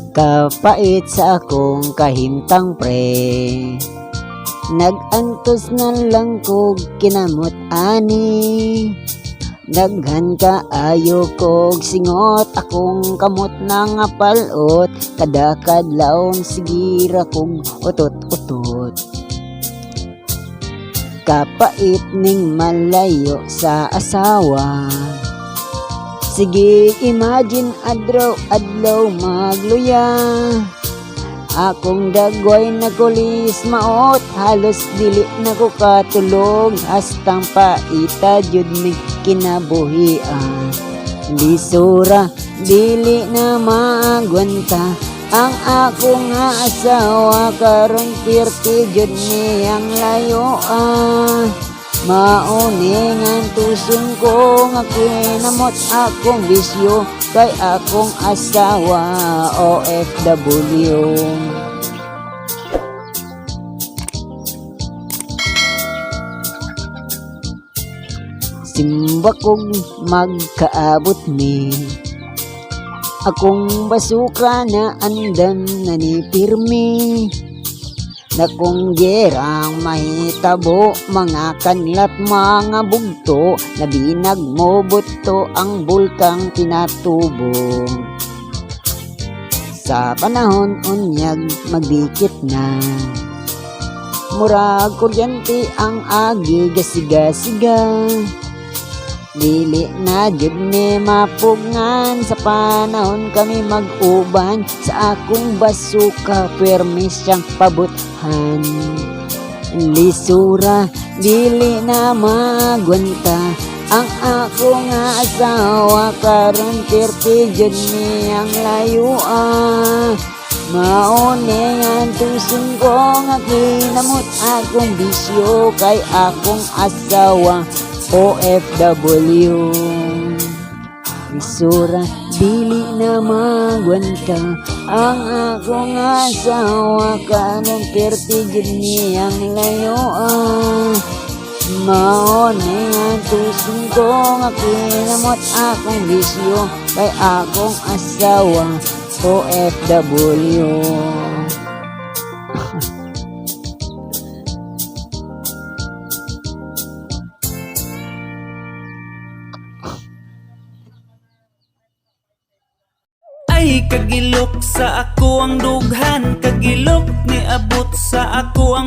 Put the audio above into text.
Kapait sa akong kahimtang pre, nagantos na lang kog kinamot ani. Daghan ka ayo kog singot, akong kamot na nga palot. Kada kadlawon sigira kog utot-utot. Kapait ning malayo sa asawa, sige imagine adlaw magluya. Akong dagway nagulis maot, halos dili na ko katulog. Hastang paita jud mig kinabuhian. Lisura dili na maagwanta ang akong nga asawa. Karon 30 jud niyang layoan. Mauningan tuson ko nga kinamot akong bisyo, kay akong asawa OFW. Simba kog magkaabot ni, akong basuka na andan na ni pirmi. Na kung gerang mahitabo, mga kanlat mga bugto, na binag mo buto ang bulkang pinatubong. Sa panahon unyag magdikit na, murag kuryente ang agi gasiga-siga. Dili na jud ni mapugngan, sa panahon kami mag-uban. Sa akong basuka permis siyang pabuthan. Lisura dili na magwanta ang akong nga asawa. Karon 30 jud niyang layuan. Mauningan tuson ko nga kinamot akong bisyo, kay akong asawa OFW. Lisura dili na magwanta ang akong asawa. Kanong 30 jud niyang layoan. Mauningan tuson ko nga kinamot akong bisyo, kay akong asawa OFW. Ay kagilok sa ako ang dughan, kagilok ni abot sa ako